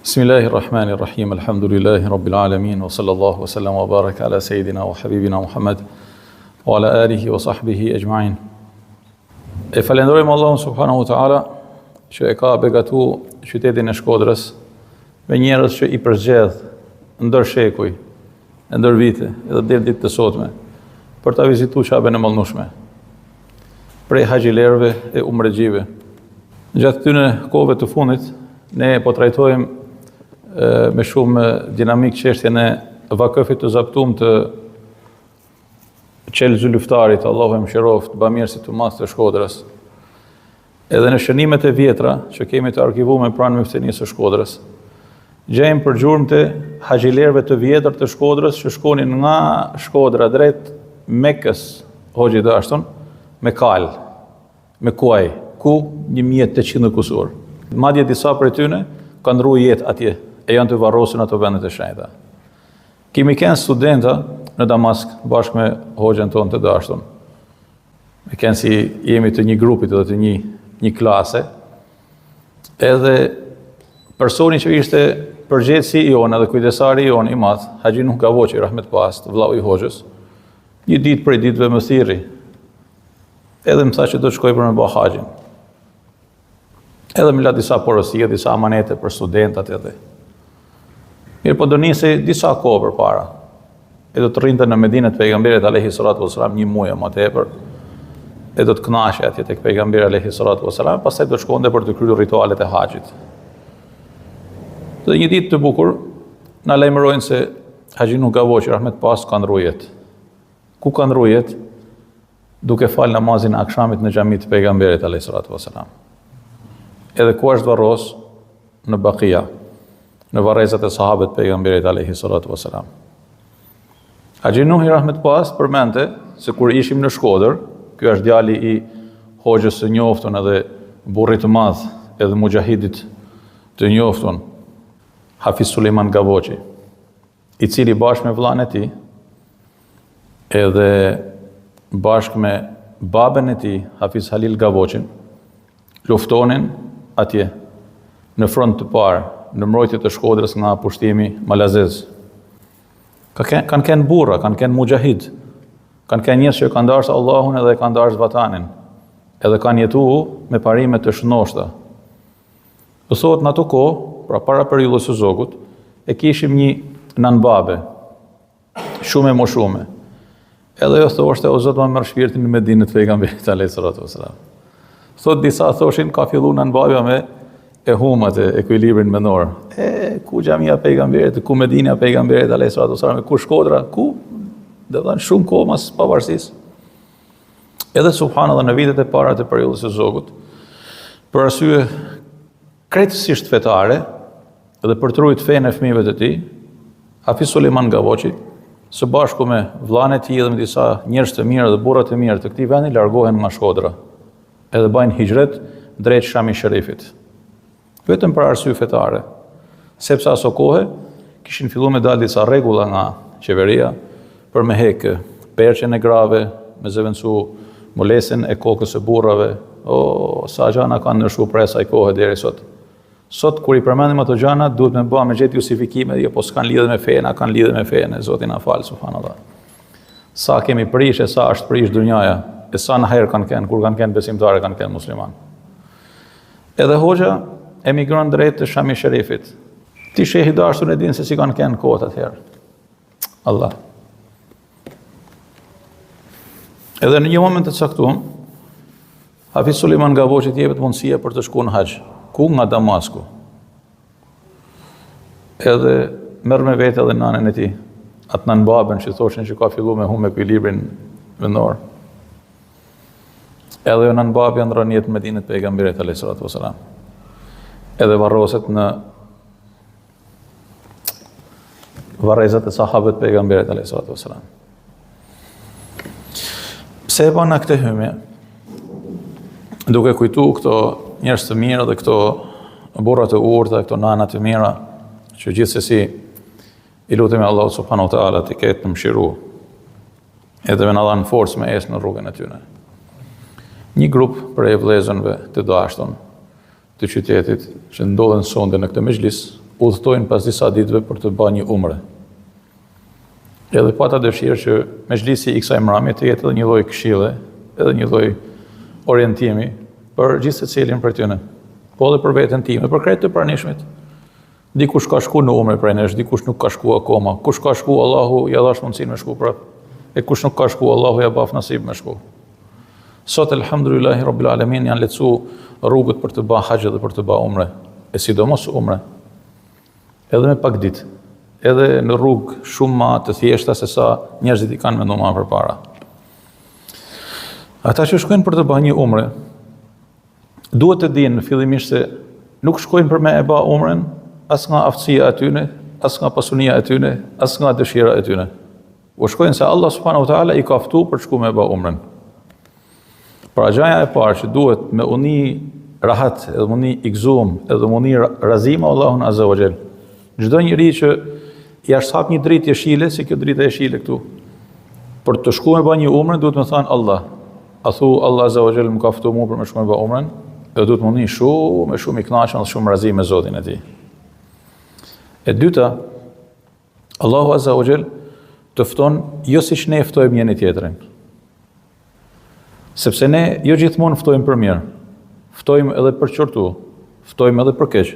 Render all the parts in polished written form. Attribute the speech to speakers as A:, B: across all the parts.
A: Bismillahirrahmanirrahim, alhamdulillahi rabbil alamin, wa sallallahu wa sallam wa baraka ala sayidina wa habibina Muhammad, wa ala alihi wa sahbihi ajma'in. E falenderojmë Allahun subhanahu wa ta'ala që e ka begatu qytetin e Shkodrës me njerëz që i përgjedh ndër shekuj, ndër vite, edhe deri ditë të sotme, për ta vizituar Qabën e Mallnushme, prej haxhilerëve e umregjive. Gjatë këtyre kohëve të fundit, ne po trajtojmë me shumë dinamik çështjen e vakëfit të zaptuar të Qel Zyluftarit, Allahu e mëshiroft, bamirësit të madh të Shkodrës. Edhe në shënimet e vjetra që kemi të arkivuar pranë Muftinisë së Shkodrës, gjejmë për gjurmë të haxhilerëve të vjetër të Shkodrës që shkonin nga Shkodra drejt Mekës, hoxhi dashton, me kal, me kuaj, ku 1800 kusur. Madje disa prej tyre kanë ndruar jetë atje, e janë të varrosur në ato vendet e shenjta. Kemi kënë studenta në Damask bashkë me hoxhën tonë të dashton. Me kënë si jemi të një grupit edhe të një klase, edhe personi që ishte përgjegjësi i jonë edhe kujdesari i jonë i madh, Haxhi Nuh Gavoçi, rahmet past, vllau i hoxhës, një ditë prej ditëve më thirri, edhe më tha që do të shkoj për me bë haxhin. Edhe më la disa porosie, disa amanete për studentat edhe. Mirë po do nisi disa kohë përpara. E do të rrinte në Medinë të pejgamberit alayhi salatu wasalam një muaj më tepër. E do të kënaqej atje tek pejgamberi alayhi salatu wasalam, pastaj do shkonte për të kryer ritualet e haxhit. Dhe një ditë të bukur na lajmërojnë se Haxhi Nuh Gavoçi, rahmet pas, ka ndruar jetë. Ku ka ndruar jetë? Duke fal namazin e akşamit në xhamin të pejgamberit alayhi salatu wasalam. Edhe ku është varros? Në Bakia, në varrezat e sahabët pejgamberit alayhi salatu wasalam. Haxhi Nuh rahmet pas përmente se kur ishim në Shkodër, ky është djali i hoxhës së njoftun edhe burrit të madh, edhe mujahidit të njoftun, Hafiz Sulejman Gavoçi, i cili bashkë me vllain e tij edhe bashkë me babën e tij, Hafiz Halil Gavoçin, luftonin atje në front të parë, në mbrojtje të Shkodrës nga pushtimi malazez. Kanë kënë burra, kanë kënë mujahid, kanë kënë njerëz që kanë dashur Allahun edhe kanë dashur vatanin, edhe kanë jetuar me parime të shënoshta. Do thotë në ato kohë, pra para periudhës së Zogut, e kishim një nanbabe, shumë e moshume. Edhe jo thoshte, o Zot, më merr shpirtin në Medinë të pejgamberit alayhi salatu wasalam. Thot disa thoshin ka filluar nanbabja me e humat e ekuilibrin mendor. Ku xhamia e pejgamberit, ku Medina e pejgamberit alayhi salatu wasalam, ku Shkodra, ku? Do të thonë shumë kohë mas pavarësisë. Edhe subhanallahu në vitet e para të periudhës së Zogut, për arsye krejtësisht fetare dhe për të ruajtur fenë e fëmijëve të tij, Hafiz Sulejman Gavoçi, së bashku me vllain e tij dhe me disa njerëz të mirë dhe burra të mirë të këtij vendi largohen nga Shkodra, edhe bajnë hijret drejt Shami Sherifit. Vetëm për arsye fetare, sepse aso kohë kishin filluar me dalë disa rregulla nga qeveria për me hekë perçen e grave, me zëvendësu molesën e kokës së burrave. Sa gjana kanë ndryshuar prej asaj kohe deri sot. Sot kur i përmendim ato gjana, duhet me bëjmë gjetë justifikime, jo po s'kan lidhje me fenë, kanë lidhje me fenë, Zoti na fal, subhanallahu. Sa kemi prishë, sa është prish dunjaja, e sa në herë kanë kënë, kur kanë kënë besimtare, kanë kënë musliman. Edhe hoxha emigron drejt të Shami Sherifit. Ti shehi dashur e din se si kanë kënë kohët atëherë. Allah. Edhe në një moment të caktuar, Hafiz Sulejman Gavoçi jepet mundësia për të shkuar në haxh. Ku? Nga Damasku. Edhe merr me vete edhe nanën e tij, atë nanbabën që thoshin që ka filluar me humbë ekuilibrin mendor. Edhe jo nanbabi ndron jetë në Medinë të pejgamberit alayhi salatu wasalam. Edhe varroset në varrezat e sahabët pejgamberit alayhi salatu wasalam. Pse e bëna këtë hyje? Duke kujtu këto njerëz të mirë dhe këto burra të urtë, këto nana të mira, që gjithsesi i lutemi Allahu subhanahu wa taala të ketë të mëshiruar, edhe me na dhanë forcë me esë në rrugën e tyre. Një grup prej vëllezërve të dashur të qytetit që ndodhen sonde në këtë mezhlis, udhtojnë pas disa ditëve për të bërë një umre. Edhe pata dëshirë që mexhlisi i kësaj mramje të jetë edhe një lloj këshille, edhe një lloj orientimi për gjithë secilin prej tyre. Po edhe për veten time, për krejt të pranishmit. Dikush ka shku në umre prej nesh, dikush nuk ka shku akoma. Kush ka shku, Allahu ja dhash mundësinë me shku prap. E kush nuk ka shku, Allahu ja baf nasib me shku. Sot elhamdulillahi rabbil alamin janë lecu rrugët për të bërë haxh dhe për të bërë umre, e sidomos umre. Edhe me pak ditë, edhe në rrugë shumë më të thjeshta se sa njerëzit i kanë menduar më përpara. Ata që shkojnë për të bërë një umre, duhet të dinë fillimisht se nuk shkojnë për me e bërë umren as nga aftësia e tyre, as nga pasunia e tyre, as nga dëshira e tyre. U shkojnë se Allah subhanahu wa taala i ka ftuar për të shkuar me bërë umren. Pra gjaja e parë që duhet me uni rahat, edhe me uni i gëzuar, edhe me uni razim Allahun azza wa jall. Çdo njeri që i hap një dritë jeshile, si kjo dritë e jeshile këtu, për të shkuar me bërë një umre, duhet me thënë Allah. A thu Allah azza wa jall më ka ftuar mua për me shkuar me bërë umren, edhe duhet me uni shumë i kënaqur dhe shumë razim me Zotin e tij. E dyta, Allahu azza wa jall të fton jo siç ne ftojmë njëri tjetrin. Sepse ne jo gjithmonë ftojmë për mirë. Ftojmë edhe për qortu, ftojmë edhe për keq.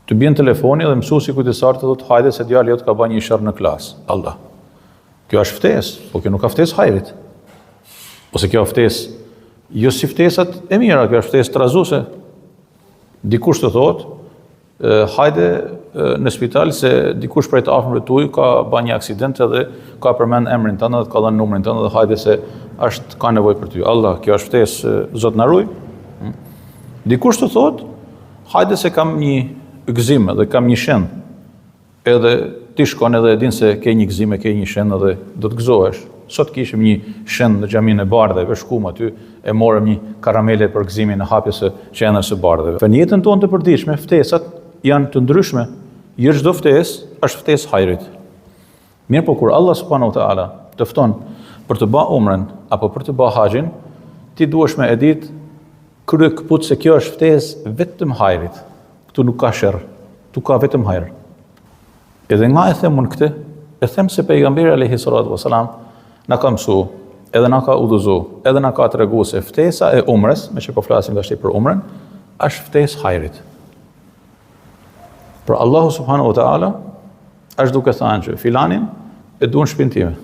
A: Të bjen telefoni dhe mësuesi kujtësar të thotë hajde se djali jot ka bën një sherr në klasë. Allah. Kjo është ftesë, po kjo nuk ka ftesë hajrit. Ose kjo ftesë jo si ftesat e mira, kjo është ftesë trazuese. Dikush të thotë hajde në spital se dikush prej të afërmve tuaj ka bën një aksident edhe ka përmend emrin tënd dhe ka dhënë numrin tënd dhe hajde se ka nevojë për ty. Allah, kjo është ftesë, Zot na ruaj. Dikush të thotë, hajde se kam një gëzim edhe kam një shen. Edhe ti shkon edhe e din se ke një gëzim, ke një shen edhe do të gëzohesh. Sot kishim një shen në xhaminë e Bardhëve, shkuam aty, e morëm një karamele për gëzimin e hapjes së qendrës së Bardhëve. Në jetën tonë të përditshme, ftesat janë të ndryshme. Jo çdo ftesë është ftesë hajrit. Mirë, po kur Allah subhanahu wa taala të fton për të bërë umren apo për të bërë haxhin, ti duhesh me e ditë krye kaput se kjo është ftesë vetëm hajrit. Ktu nuk ka sherr, tu ka vetëm hajër. Edhe nga e them unë këtë, e them se pejgamberi alayhi salatu wasalam na ka mësuar, edhe na ka udhëzuar, edhe na ka treguar se ftesa e umres, me që po flasim tash për umren, është ftesë hajrit. Për Allahu subhanahu wa taala është duke thënë që filanin e duan shtëpinë time.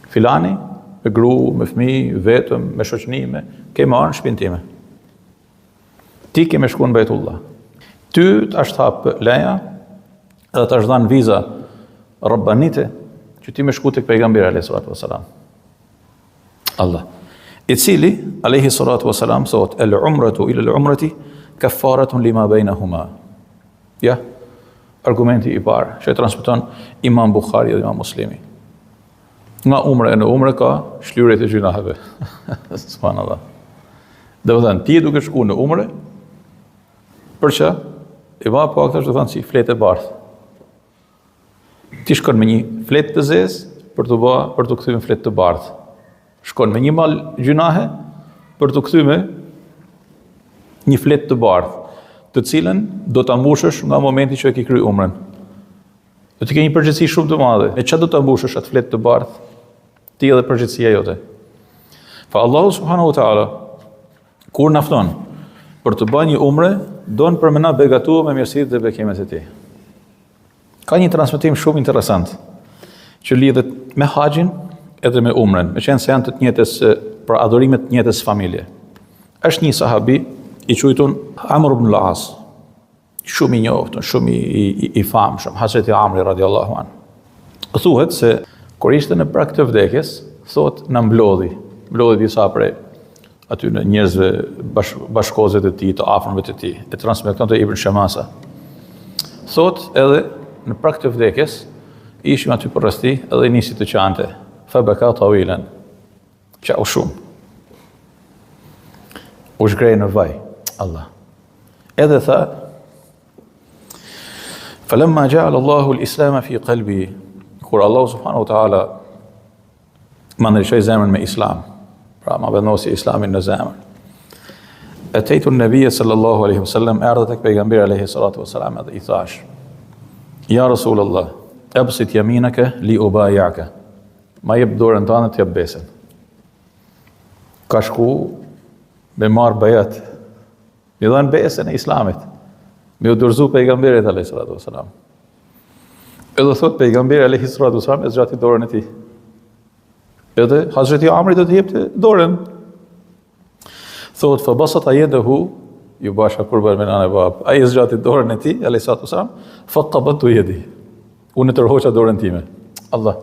A: Filani me gru, me fëmijë, vetëm, me shoqënime, ke marrë shtëpinë time. Ti ke me shkuar në Bejtullah. Ty të është hap leja edhe të është dhanë viza rabbanite që ti me shku tek pejgamberi alayhi salatu wasalam. Allah. I cili alayhi salatu wasalam thot el umratu ila el umrati kafaratun lima bainahuma. Ja, argumenti i parë që e transmeton Imam Bukhari dhe Imam Muslimi. Nga umre në umre ka shlyrjet e gjunaheve. Subhanallah. Dhe thënë, ti duke shku në umre, për që, i ma po akta është të thënë si fletë e bardhë. Ti shkon me një fletë të zezë për të kthyme fletë të bardhë. Shkon me një mal gjunahe për të kthyme një fletë të bardhë, të cilën do ta mbushësh nga momenti që e ke kryer umren. Do të ke një përgjegjësi shumë të madhe. Me çfarë do ta mbushësh atë fletë të bardhë? Ti edhe përgjegjësia jote. Fa Allahu subhanahu wa taala kur na fton për të bërë një umre, don për më na begatuar me mirësitë dhe bekimet e tij. Ka një transmetim shumë interesant që lidhet me haxhin edhe me umren, meqense se janë të njëjtës për adhurimet të njëjtës familje. Është një sahabi i quajtur Amr ibn al-As, shumë i njohur, shumë i famshëm, Hazreti Amri radiallahu anhu. Thuhet se kur ishte në prag të vdekjes, thot na mblodhi disa prej aty në njerëzve bashkëkohësve të tij, të afërmëve të tij, e transmeton te Ibn Shamasa. Thot edhe në prag të vdekjes, ishim aty për rasti edhe nisi të qante, fa baka tawilan. Qau shumë. U shgrej në vaj, Allah. Edhe tha, falamma ja'ala Allahu al-Islam fi qalbi, kur Allahu subhanahu wa ta'ala më ndriçoi zemrën me Islam, pra ma vendosi Islamin në zemër. Atejtu an-nabiyya sallallahu alaihi wasallam, erdha tek pejgamberi alaihi salatu wasalam dhe I thash: Ja Rasulullah, absit yaminaka li ubay'aka. Ma jep dorën tënde të jap besën. Ka shku me marr bajat. Me dhënë besën e Islamit. Me u dorëzu pejgamberit alaihi salatu wasalam. Edhe thot pejgamberi alaihi salatu wasalam e zgjati dorën e tij. Edhe Hazreti Amri do të jepte dorën. Thot fa basata yadahu yubasha qurban min ana bab. Ai zgjati dorën e tij alaihi salatu wasalam, fa tabantu yadi. Unë tërhoqa dorën time. Allah.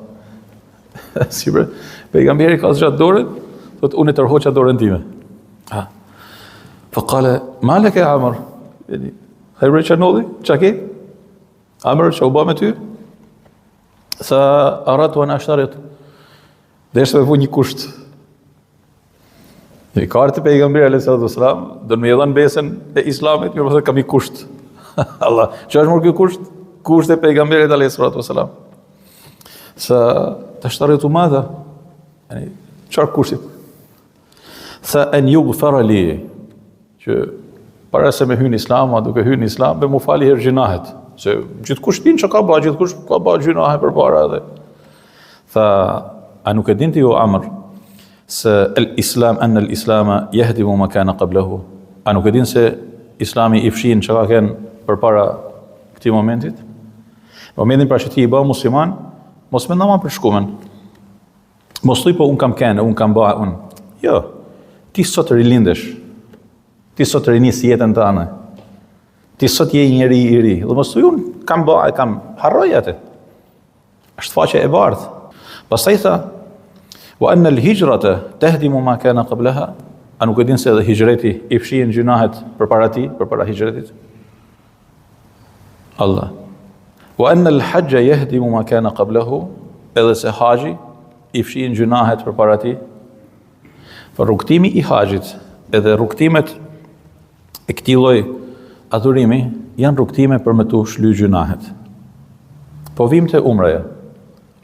A: Si bre, pejgamberi ka zgjat dorën, thot unë tërhoqa dorën time. Ha. Fa qala ma laka ya Amr? Yani khayr chanolli, çka ke? Amr çu bë me ty? Sa arat wa ashtarit. Deshte me vu një kusht. I kartë pejgamberi alayhi salatu wasalam, do më dhën besën e Islamit, mirë po thot kam një kusht. Allah, çfarë është më ky kusht? Kusht e pejgamberit alayhi salatu wasalam. Sa tashtaritu madha? Yani çfarë kushtit? Sa an yughfara li, që para se me hyn Islam, duke hyn Islam, be mu fali her gjinahet. Se gjithkush din që ka ba, gjithkush ka ba gjinahe përpara edhe. Tha, a nuk e dinti ju Amr, se el-Islam, anë el-Islama jehdimu ma kana qablahu. A nuk e din se Islami I fshin që ka ken përpara këti momentit? Momentin pra që ti I ba musliman, mos me nama për shkumen. Mos thuj po unë kam kene, unë kam ba, unë. Jo, ti sot rilindesh, ti sot rinis jetën të anë, ti sot je njeri I ri, dhe mos thuj unë kam ba, kam harroj atë. Është faqe e bardhë. Pastaj tha, wa anna al-hijrata tahdimu ma kana qablaha. A nuk e din se edhe hijreti I fshin gjunahet përpara ti, përpara hijretit? Allah. Wa anna al-hajja yahdimu ma kana qablahu, edhe se haji I fshin gjunahet përpara ti. Për rrugtimi I hajit, edhe rrugtimet e këtij lloji adhurimi janë rrugtime për me tu shly gjunahet. Po vim te umraja,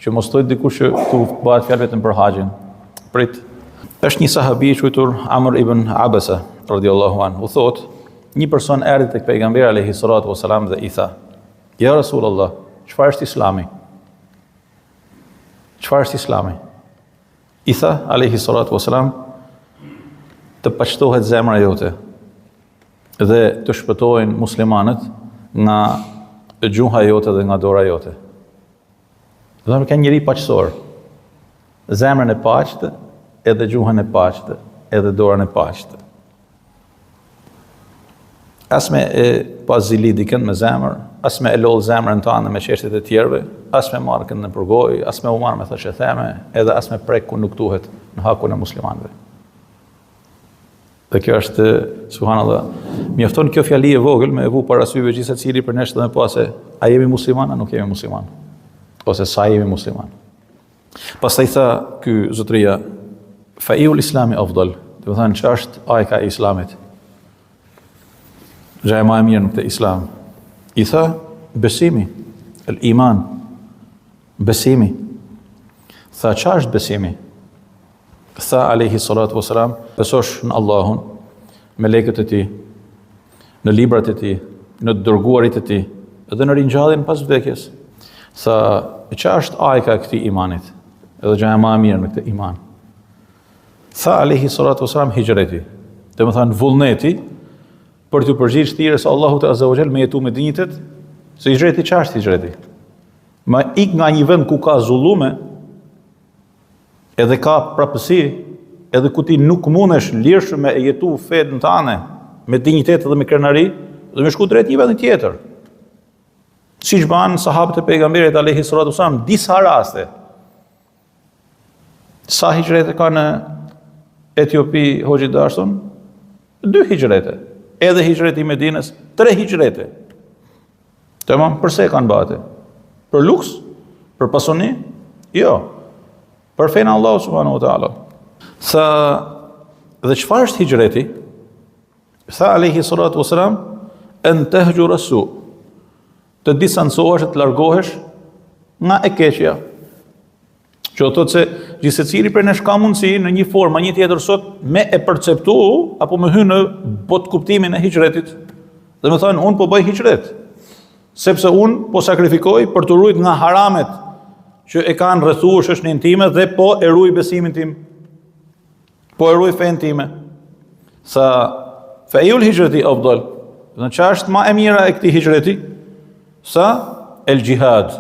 A: që mos thojë dikush që tu bëhet fjalë vetëm për haxhin. Prit. Është një sahabi I quajtur Amr ibn Abasa radhiyallahu anhu, thot, një person erdhi tek pejgamberi alayhi salatu wasalam dhe I tha: Ja Rasulullah, çfarë është Islami? Çfarë është Islami? I tha alayhi salatu wasalam: të paqtohet zemra jote dhe të shpëtohen muslimanët nga gjuha jote dhe nga dora jote. Dhe me ka njëri paqësor, zemrën e paqtë, edhe gjuhën e paqtë, edhe dorën e paqtë. As me e pas zili dikën me zemër, as me e lodh zemrën tënde me çështjet e tjerëve, as me marrë kënd në përgoj, as me u marrë me thashë theme, edhe as me prek ku nuk duhet në hakun e muslimanëve. Dhe kjo është, subhanallah, mjafton kjo fjali e vogël me e vu para syve gjithë secili për nesh dhe me pase, a jemi musliman, a nuk jemi musliman? Ose sa jemi musliman? Pastaj tha ky zotëria, fa iul islami afdal, dhe thënë që është ajka e islamit? Gja e ma e mirë në këtë islam. I tha, besimi, el iman, besimi. Tha, qa është besimi? Tha, alayhi salatu wasalam, besosh në Allahun, me lekët e ti, në librat e ti, në dërguarit e ti, edhe në ringjalljen pas vdekjes. Tha, qa është ajka e këtij imanit? Edhe gja e ma e mirë në këtë iman. Tha, alayhi salatu wasalam, hijreti. Dhe më thanë, vullneti, për të përgjigjë thirrjes së Allahut azza wa jall me jetu me dinjitet, se hijreti çfarë është hijreti? Ma ik nga një vend ku ka zullume, edhe ka prapësi, edhe ku ti nuk mundesh lirshëm me jetu fetën tënde me dinjitet dhe me krenari, dhe me shku drejt një vendi tjetër. Siç banë sahabët e pejgamberit alayhi salatu wasallam, disa raste. Sa hijrete ka në Etiopi hoxhi dashur? 2 hijrete. Edhe hijreti I Medinës, 3 hijrete. Tamam, përse kanë bate? Për luks? Për pasoni? Jo. Për fenë Allahu subhanahu wa taala. Tha, dhe çfarë është hijreti? Tha alayhi salatu wasalam, an tahjura su. Të distancohesh, të largohesh nga e keqja. Që do të thotë se gjithsecili prej nesh ka mundësi në një formë, një tjetër sot, me e perceptu, apo me hyrë në botë kuptimin e hijretit. Dhe me thënë, unë po bëj hijret, sepse unë po sakrifikoj për të ruajtur nga haramet që e kanë rrethuar shoqërinë time dhe po e ruaj besimin tim. Po e ruaj fen time. Sa fa'ul hijrati afdal. Në çfarë është më e mira e këtij hijreti? Sa el jihad.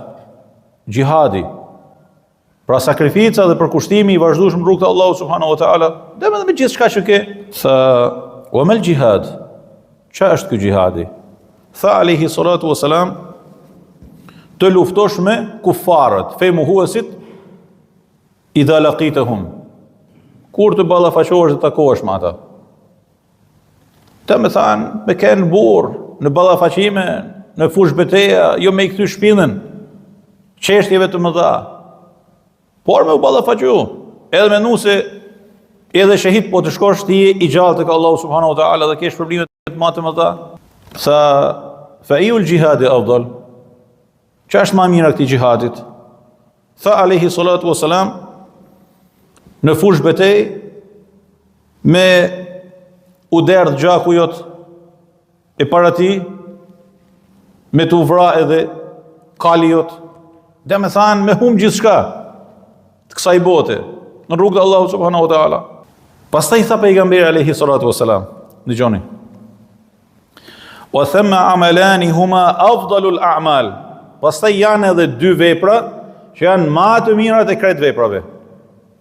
A: Jihadi. Pra sakrifica dhe përkushtimi i vazhdueshëm rrugët e Allahut subhanahu wa taala, dhe me gjithçka që ke. Sa wa mal jihad. Çfarë është ky jihadi? Tha alayhi salatu wassalam, të luftosh me kufarët, femuhuesit, idha laqitahum. Kur të ballafaqohesh dhe takohesh me ata. Të me thanë, me kenë burë, në ballafaqime, në fush beteja, jo me i kthy shpinën, çështjeve të mëdha. Por me u ballafaqu, edhe me nu se edhe shahid po të shkosh ti i gjallë tek Allahu subhanahu wa taala dhe kesh probleme të mëdha. Sa fa'ul jihadi afdal. Çfarë është më mirë këtij jihadit? Tha alayhi salatu wassalam, në fush betej me u derdh gjaku jot e para ti, me të vra edhe kali jot, dhe me thanë me hum gjithçka të kësaj bote në rrugën e Allahut subhanahu wa taala. Pastaj tha pejgamberi alayhi salatu wassalam, dëgjoni. Wa thamma amalani huma afdalul a'mal. Pastaj janë edhe dy vepra që janë më të mirat e krejt veprave.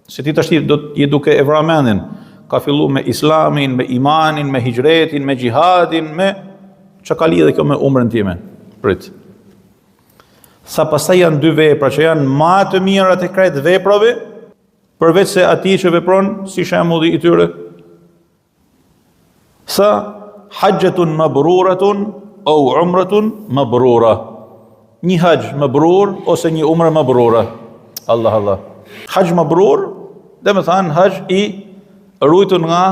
A: Se ti tash do je duke e vrar mendin, ka filluar me islamin, me imanin, me hijretin, me jihadin, me çka ka lidhje kjo me umrën time. Prit. Sa pastaj janë dy vepra që janë më të mirat e krejt veprave, përveç se atij që vepron si shembulli i tyre. Sa hajjatun mabruratun au umratun mabrura. Një hajj mabrur ose një umre mabrura. Allah Allah. Hajj mabrur, dhe me thanë hajj i ruajtur nga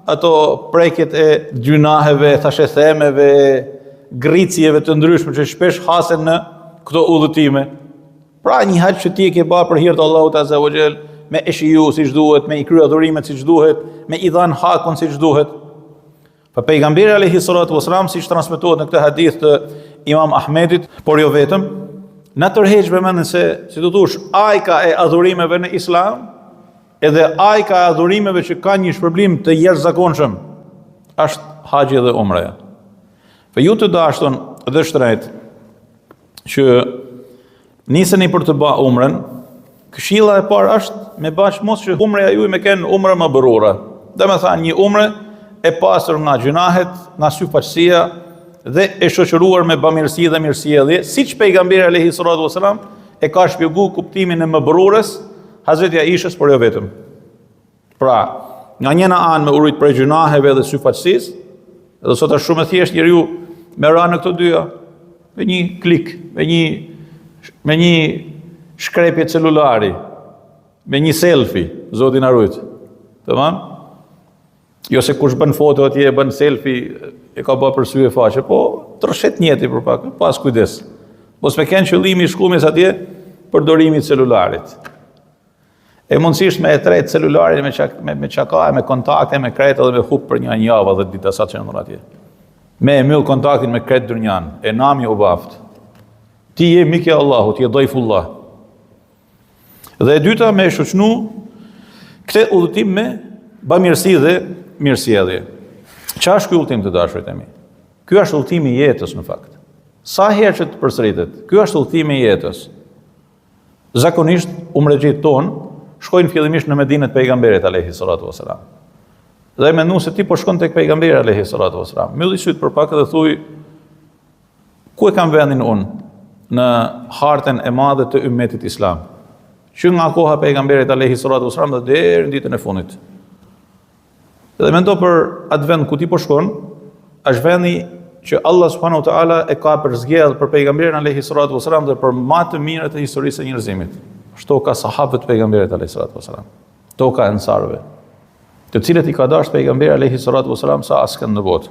A: ato prekjet e gjunaheve, thashethemeve, gricjeve të ndryshme që shpesh hasen në këto udhëtime. Pra një hajj që ti e ke bërë për hir të Allahut azza wa jall, me e shiju siç duhet, me i kryer adhurimet siç duhet, me i dhan hakun siç duhet. Pa pejgamberi alayhi salatu wassalam, siç transmetohet në këtë hadith të Imam Ahmedit, por jo vetëm, na tërheq vëmendjen se, si do thosh, ajka e adhurimeve në Islam, edhe ajka e adhurimeve që ka një shpërblim të jashtëzakonshëm, është haxhi dhe umreja. Fe ju të dashur dhe shtrejt që niseni për të bërë umrën, këshilla e parë është me bash mos që umreja juaj me kenë umre mabrura. Dhe me thanë një umre e pastër nga gjunahet, nga syfaqësia dhe e shoqëruar me bamirësi dhe mirësjellje, siç pejgamberi alayhi salatu wasalam e ka shpjeguar kuptimin e mabrurës Hazreti Aishës, por jo vetëm. Pra, nga njëna anë me urrit prej gjunaheve dhe syfaqësisë, edhe sot është shumë e thjeshtë njeriu me ra në këto dyja, me një klik, me një shkrepje celulari, me një selfie, Zoti na ruaj. Tamam? Jo se kush bën foto atje e bën selfie, e ka bërë për sy e faqe, po tërshet njeti për pak, pas kujdes. Mos me kenë qëllimi i shkumis atje përdorimi i celularit. E mundësisht me e tret celularin me çaka, me kontakte, me krejt edhe me hup për një javë dhe dita sa që ndër atje. Me e myll kontaktin me krejt dynjan, e nami u baft. Ti je mik i Allahut, je dojfullah. Dhe e dyta me shoqënu këtë udhëtim me bamirësi dhe mirësjellje. Çfarë është ky udhëtim të dashurit e mi? Ky është udhëtimi i jetës në fakt. Sa herë që të përsëritet, ky është udhëtimi i jetës. Zakonisht umrexhit ton shkojnë fillimisht në Medinë të pejgamberit alayhi salatu wasalam. Dhe mendon se ti po shkon tek pejgamberi alayhi salatu wasalam. Mbylli syt për pak dhe thuj, ku e kam vendin unë në hartën e madhe të ummetit islam? Që nga koha pejgamberit alayhi salatu wasalam dhe deri në ditën e fundit. Dhe mendo për atë vend ku ti po shkon, është vendi që Allah subhanahu wa taala e ka përzgjedhur për pejgamberin alayhi salatu wasalam dhe për më të mirët e historisë së njerëzimit. Shtoka sahabët e pejgamberit alayhi salatu wasalam. Toka ansarëve, të cilët i ka dashur pejgamberi alayhi salatu wasalam sa askënd në botë.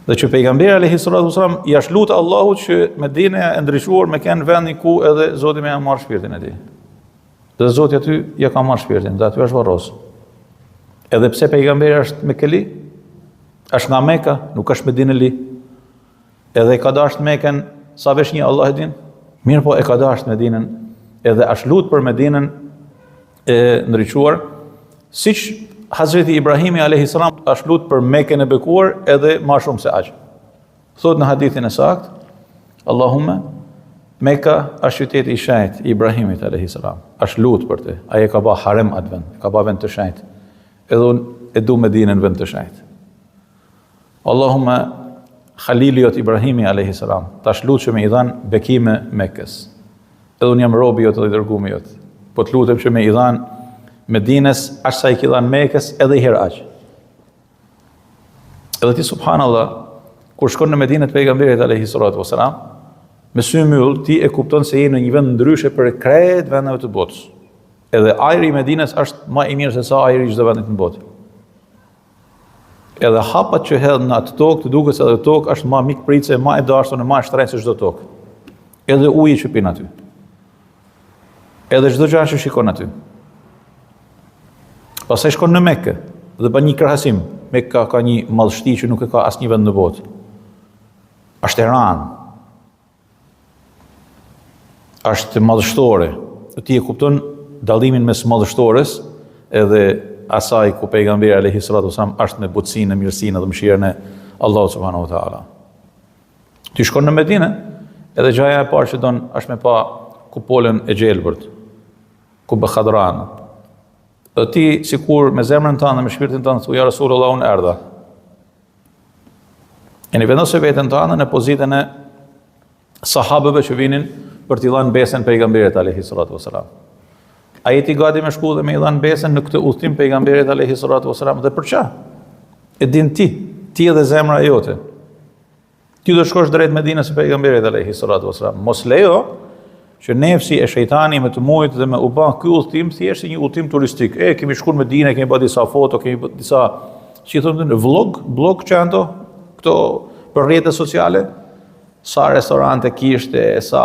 A: Dhe që pejgamberi alayhi salatu wasalam i është lutur Allahut që Medinë e ndriçuar me kenë vendin ku edhe Zoti më ia marr shpirtin e tij. Dhe Zoti aty ja ka marrë shpirtin, dhe aty është varros. Edhe pse pejgamberi është Mekeli, është nga Meka, nuk është Medineli, edhe e ka dashur Mekën sa veç një Allah e din, mirë po e ka dashur Medinën, edhe është lut për Medinën e ndriçuar, siç Hazreti Ibrahimi a.s. është lut për Mekën e bekuar edhe ma shumë se aq. Thot në hadithin e saktë, Allahumme, Meka është qyteti i shenjtë i Ibrahimit a.s. është lut për te, ai e ka bë harem atë vend, ka bë vend të shenjtë. Edhe unë e du Medinën vend të shenjtë. Allahumme, Khalili jot Ibrahimi a.s. tash lut që me i dhan bekime Mekës. Edhe unë jam robi jot dhe i dërgumi jot. Po të lutem që me i dhan Medinës, ashtë sa i ki dhan Mekës edhe i herë aq. Edhe ti subhanallah, kur shkon në Medinë të pejgamberit a.s. me sy myll, ti e kupton se je në një vend ndryshe për krejt vendeve të botës. Edhe ajri i Medinës është më i mirë se sa ajri i çdo vendi në botë. Edhe hapat që hedh në atë tokë, të duket se edhe tokë është më mikpritse, më e dashur dhe më e shtrenjtë se çdo tokë. Edhe uji që pin aty. Edhe çdo gjë që shikon aty. Pastaj shkon në Mekë dhe bën një krahasim. Mekka ka një madhështi që nuk e ka asnjë vend në botë. Është Iran. Është madhështore. Ti e kupton dallimin mes madhështores edhe asaj ku pejgamberi alayhi salatu wasallam është me butësinë, mirësinë dhe mëshirën e Allahut subhanahu wa taala. Ti shkon në Medinë, edhe gjaja e parë që don është me pa kupolën e gjelbërt, ku Khadran. Dhe ti sikur me zemrën tënde, me shpirtin tënd thu ja Rasulullah unë erdha. E në vendosë veten tënde në pozitën e sahabëve që vinin për t'i dhënë besën pejgamberit alayhi salatu wasalam. A jeti gati me shku dhe me i dhënë besën në këtë udhtim pejgamberit alayhi salatu wasalam dhe për çfarë? E din ti edhe zemra jote. Ti do shkosh drejt Medinës së pejgamberit alayhi salatu wasalam. Mos lejo që nefsi e shejtani me të mujt dhe me u bë ky udhtim thjesht një udhtim turistik. Kemi shkuar në Medinë, kemi bërë disa foto, kemi bërë disa, si thonë, vlog që janë këto për rrjetet sociale, sa restorante kishte, sa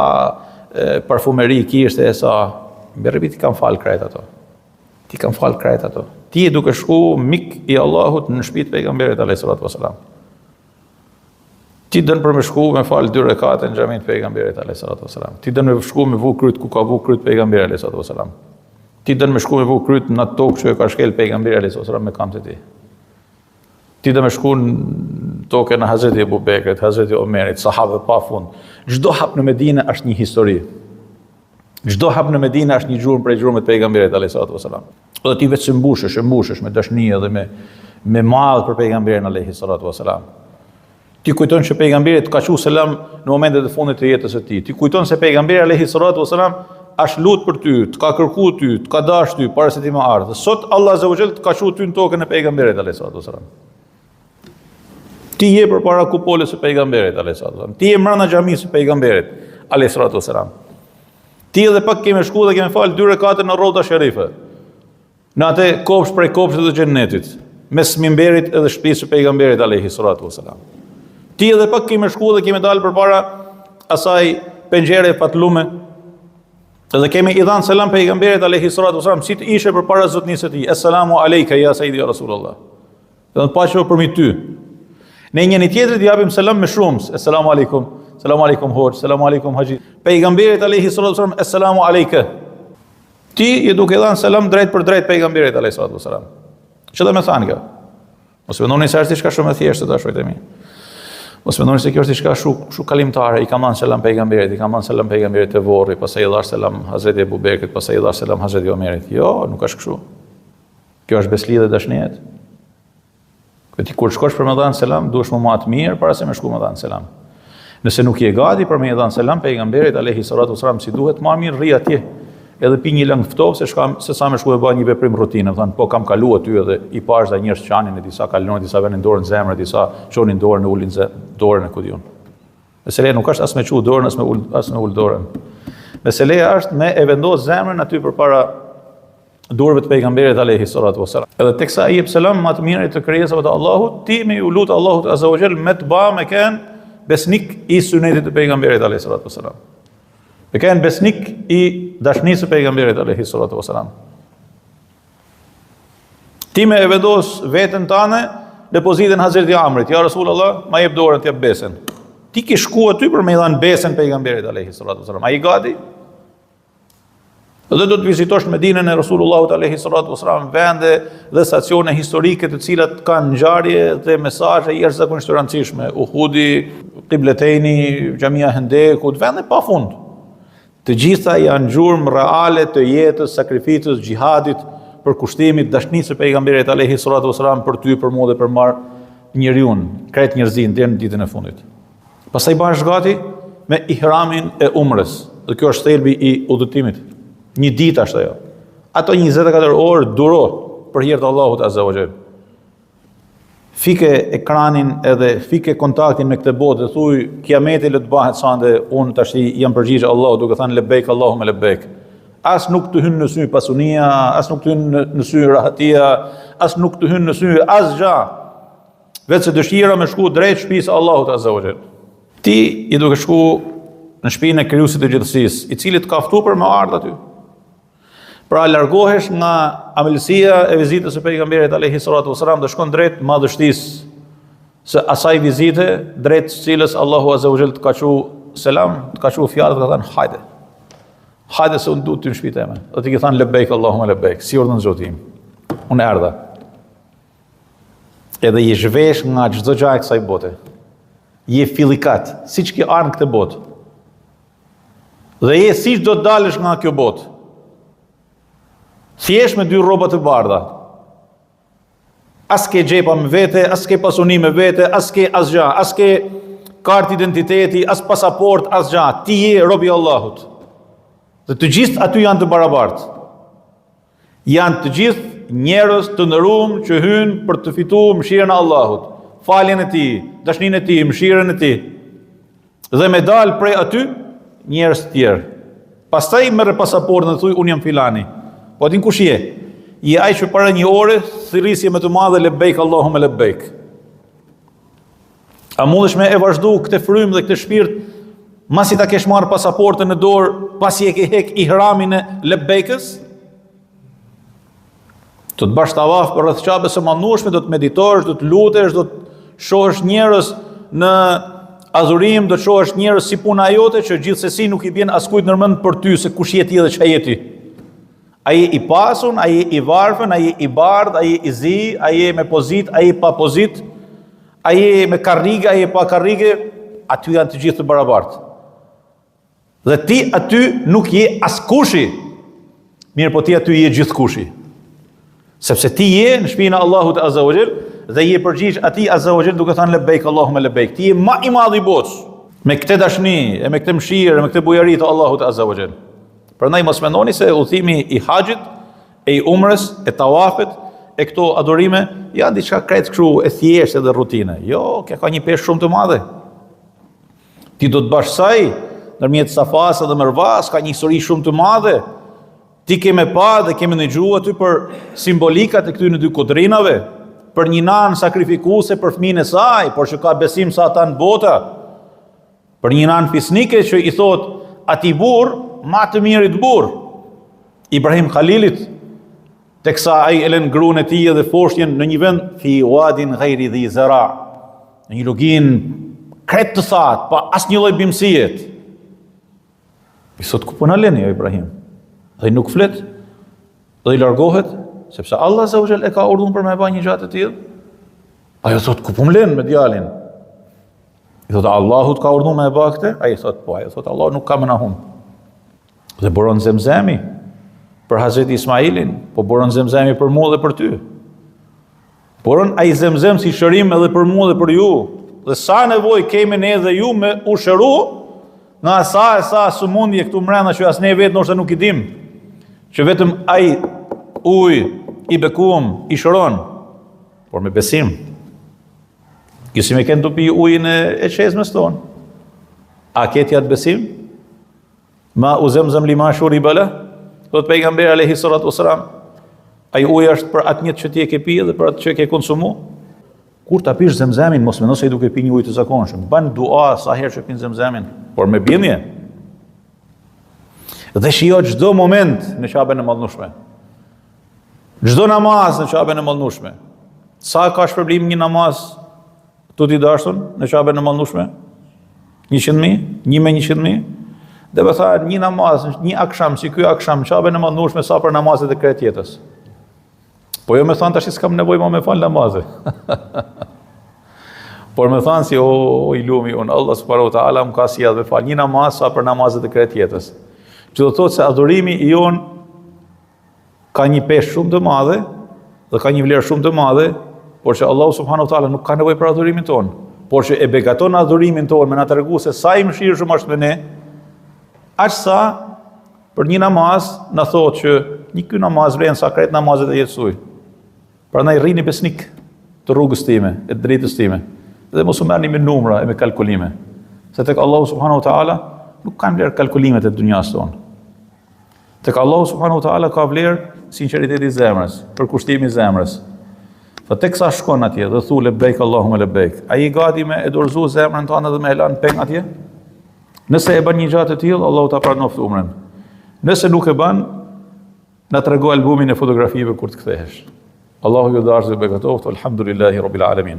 A: parfumeri kishte, sa berbi ti kanë fal krejt ato. Ti kanë fal krejt ato. Ti e duke shku mik i Allahut në shtëpitë pejgamberit alayhi salatu wasalam. Ti dën për me shku me falë 2 rekate në xhamin të pejgamberit alayhi salatu wasalam. Ti dën me shku me vu kryt ku ka vu kryt pejgamberi alayhi salatu wasalam. Ti dën me shku me vu kryt në atë tokë që e ka shkel pejgamberi alayhi salatu wasalam me kamët e tij. Ti dën me shku në tokën e Hazreti Abu Bekrit, Hazreti Omerit, sahabët pafund. Çdo hap në Medinë është një histori. Çdo hap në Medinë është një gjurmë prej gjurmëve të pejgamberit alayhi salatu wasalam. Dhe ti vetë mbushesh me dashni edhe me mall për pejgamberin alayhi salatu wasalam. Ti kujton që pejgamberi ka thënë selam në momentet e fundit të jetës së tij. Ti kujton se pejgamberi alayhi salatu wasalam është lut për ty, të ka kërkuar ty, të ka dashur ty para se ti më ardh. Sot Allah azza wa jall të ka thënë ty në tokën e pejgamberit alayhi salatu wasalam. Ti je përpara kupolës së pejgamberit alayhi salatu wasalam. Ti je brenda xhamisë së pejgamberit alayhi salatu wasalam. Ti edhe pak kemi shku dhe kemi fal 2 rekate në Rrota Sherife. Në atë kopsh prej kopshëve të xhennetit, mes mimberit edhe shtëpisë së pejgamberit alayhi salatu wasalam. Ti edhe pak kemi shku dhe kemi dalë përpara asaj pengjere fatlume, edhe kemi i dhanë selam pejgamberit alayhi salatu wasalam, si të ishe përpara zotnisë së tij. Assalamu alayka ya sayyidi ya Rasulullah. Dhe paqja përmi ty. Ne njëri tjetrit japim selam me shumë. Assalamu alaykum. Selamu alaikum hoq, selamu alaikum haji. Pejgamberit alayhi salatu wasalam, assalamu alayka. Ti je duke dhënë selam drejt për drejt pejgamberit alayhi salatu wasalam. Çfarë do të thonë kjo? Mos mendoni se është diçka shumë e thjeshtë ta shojtemi. Mos mendoni se kjo është diçka shumë kalimtare. I kam dhënë selam pejgamberit, i kam dhënë selam pejgamberit te vorri, pastaj i dhash selam Hazreti Abu Bekrit, pastaj i dhash selam Hazreti Omerit. Jo, nuk është kështu. Kjo është beslidhje dashnie. Ti kur shkosh për me dhënë selam, duhesh më të mirë para se me shku me dhënë selam. Nëse nuk je gati për me i dhënë selam pejgamberit alayhi salatu wasalam, si duhet më mirë rri atje. Edhe pi një lëng ftohtë se sa më shku e bë një veprim rutinë, thënë po kam kaluar ty edhe i pash dha njerëz qanin e disa kalon, disa vënë dorën në zemër, disa çonin dorën e ulin dorën e kudion. Mesela nuk është as me çu dorën as me ul dorën. Mesela është me e vendos zemrën aty përpara dorëve të pejgamberit alayhi salatu wasalam. Edhe teksa ai jep selam më të mirë të krijesave të Allahut, ti me u lut Allahut azza wa jall me të ba me kanë besnik i sunetit të pejgamberit alayhi salatu wasalam. Me kanë besnik i dashnisë së pejgamberit alayhi salatu wasalam. Ti me e vendos veten tënde në pozitën Hazreti Amrit, ja Rasulullah, ma jep dorën t'jap besen. Ti ke shku aty për me i dhanë besen pejgamberit alayhi salatu wasalam. Ai gati? Dhe do të vizitosh Medinën e Rasulullahut alayhi salatu wasalam, vende dhe stacione historike të cilat kanë ngjarje dhe mesazhe jashtëzakonisht të rëndësishme. Uhudi, Qibletejni, Xhamia Hendekut, vende pafund. Të gjitha janë gjurmë reale të jetës, sakrificës, xhihadit, për kushtimit, dashnisë së pejgamberit alayhi salatu wasalam për ty, për mua dhe për marr njeriu, krejt njerëzin deri në ditën e fundit. Pastaj bash gati me ihramin e umrës. Dhe kjo është thelbi i udhëtimit. Një ditë është ajo. Ato 24 orë duro për hir të Allahut azza wa jall. Fike ekranin edhe fike kontaktin me këtë botë dhe thuj kiameti le të bëhet sande, unë tash jam përgjigjë Allahut duke thënë lebejk Allahumma lebejk. As nuk të hynë në sy pasunia, as nuk të hynë në sy rahatia, as nuk të hynë në sy asgjë. Vetë se dëshira me shku drejt shtëpisë Allahut azza wa jall. Ti i duke shku në shtëpinë e Krijuesit të gjithësisë, i cili të ka ftuar për me ardh aty. Pra largohesh nga amelësia e vizitës së pejgamberit alayhi salatu wasalam dhe shkon drejt madhështisë së asaj vizite, drejt cilës Allahu azza wa jall të ka thënë selam, të ka thënë fjalë, të ka thënë hajde. Hajde se unë duhet ty në shtëpinë time. Dhe ti ke thënë lebejk Allahumma lebejk, si urdhën Zoti im. Unë erdha. Edhe je zhvesh nga çdo gjë e kësaj bote. Je fillikat, siç ke ardhur në këtë botë. Dhe je siç do të dalësh nga kjo botë. Thjesht me 2 rroba të bardha. As ke xhepa me vete, as ke pasuni me vete, as ke asgjë, as ke kartë identiteti, as pasaport, asgjë. Ti je robi i Allahut. Dhe të gjithë aty janë të barabartë. Janë të gjithë njerëz të nderuar që hynë për të fituar mëshirën e Allahut, faljen e Tij, dashninë e Tij, mëshirën e Tij. Dhe me dal prej aty njerëz të tjerë. Pastaj merr pasaportën dhe thuj unë jam filani. Po atin kush je? Je ai që para një ore thirrrisje më të madhe lebejk Allahumma lebejk. A mundesh me e vazhdu këtë frymë dhe këtë shpirt masi ta kesh marrë pasaportën në dorë, pasi e ke hek ihramin e lebejkës? Do të bash tavaf për rreth Ka'bes së mandueshme, do të meditosh, do të lutesh, do të shohësh njerëz në adhurim, do të shohësh njerëz si puna jote që gjithsesi nuk i bën askujt nërmend për ty se kush je ti dhe ç'a je ti. A je i pasun, a je i varfën, a je i bardh, a je i zi, a je me pozit, a je pa pozit, a je me karrige, a je pa karrige, aty janë të gjithë të barabartë. Dhe ti aty nuk je askushi, mirë po ti aty je gjithkushi. Sepse ti je në shtëpinë e Allahut azza wa jall dhe je përgjigj atij azza wa jall duke thënë lebejk Allahumma lebejk. Ti je më i madh i botës me këtë dashni, e me këtë mëshirë, me këtë bujari të Allahut azza wa jall. Prandaj mos mendoni se udhimi i haxhit, e i umrës, e tawafit, e këto adhurime janë diçka krejt kështu e thjeshtë dhe rutine. Jo, kjo ka një peshë shumë të madhe. Ti do të bash saj ndërmjet Safas dhe Mervas, ka një histori shumë të madhe. Ti keme pa dhe keme ndëgjuar aty për simbolikat e këtyre 2 kodrinave, për një nanë sakrifikuese për fëmijën e saj, por që ka besim sa ata në bota, për një nanë fisnike që i thot atij burr, ma të mirit burr, Ibrahim Khalilit, teksa ai e lën gruan e tij dhe foshtjen në një vend fi wadin ghairi dhi zara, në një lugin krejt të thatë, pa asnjë lloj bimësie. I thot ku po na lëni o Ibrahim? Dhe nuk flet, dhe i largohet, sepse Allah azza wa jall e ka urdhëruar për me bë një gjë të tillë. Ajo thot ku po më lën me djalin? I thot Allahut ka urdhëruar me bë këtë? Ai thot po, ai thot Allah nuk ka më na hum. Dhe buron Zemzemi për Hazreti Ismailin, po buron Zemzemi për mua dhe për ty. Buron ai Zemzem si shërim edhe për mua dhe për ju. Dhe sa nevojë kemi ne dhe ju me u shëru, nga sa sëmundje këtu mrena që as ne vetë ndoshta nuk i dim, që vetëm ai ujë i bekuam i shëron, por me besim. Kësi me kënë të pi ujën e qezmës tonë. A ketë jatë besim? Ma u zemzem lima shuri bële, thot pejgamberi alayhi salatu wasalam, ai uji është për atë njëtë që ti e ke pi dhe për atë që e ke konsumu. Kur ta pish zemzemin, mos mendo se i duke pi një ujë të zakonshëm. Bën dua sa herë që pin zemzemin, por me bindje. Dhe shijo çdo moment në Ka'ben e mallnueshme. Çdo namaz në Ka'ben e mallnueshme. Sa ka shpërblim një namaz tu t'i dashur në Ka'ben e mallnueshme? 100.000, 1.100.000. Dhe më tha një namaz, një akşam, si ky akşam, Ka'ben e mallnueshme sa për namazet e krejt jetës. Po jo me thanë tash s'kam nevojë më me fal namazet. Por me thanë si o i lumi unë, Allah subhanahu wa taala më ka sjellë me fal një namaz sa për namazet e krejt jetës. Që do thotë se adhurimi i jon ka një peshë shumë të madhe dhe ka një vlerë shumë të madhe, por që Allah subhanahu wa taala nuk ka nevojë për adhurimin ton, por që e begaton adhurimin ton me na tregu se sa i mëshirshëm është me ne, aq sa për një namaz na thotë që një ky namaz vlen sa krejt namazet e jetës suaj. Prandaj rrini besnik të rrugës time, e drejtës time. Dhe mos u merrni me numra e me kalkulime. Se tek Allahu subhanahu wa taala nuk kanë vlerë kalkulimet e dunjas tonë. Tek Allahu subhanahu wa taala ka vlerë sinqeriteti i zemrës, përkushtimi i zemrës. Fa teksa shkon atje dhe thu lebejk Allahumma lebejk. Ai i gati me e dorëzu zemrën tënde dhe me elan peng atje? Nëse e bën një gjatë të tillë, Allahu ta pranoft umrën. Nëse nuk e bën, na trego albumin e fotografive kur të kthehesh. Allahu ju dashur dhe begatoft, alhamdulillahi rabbil alamin.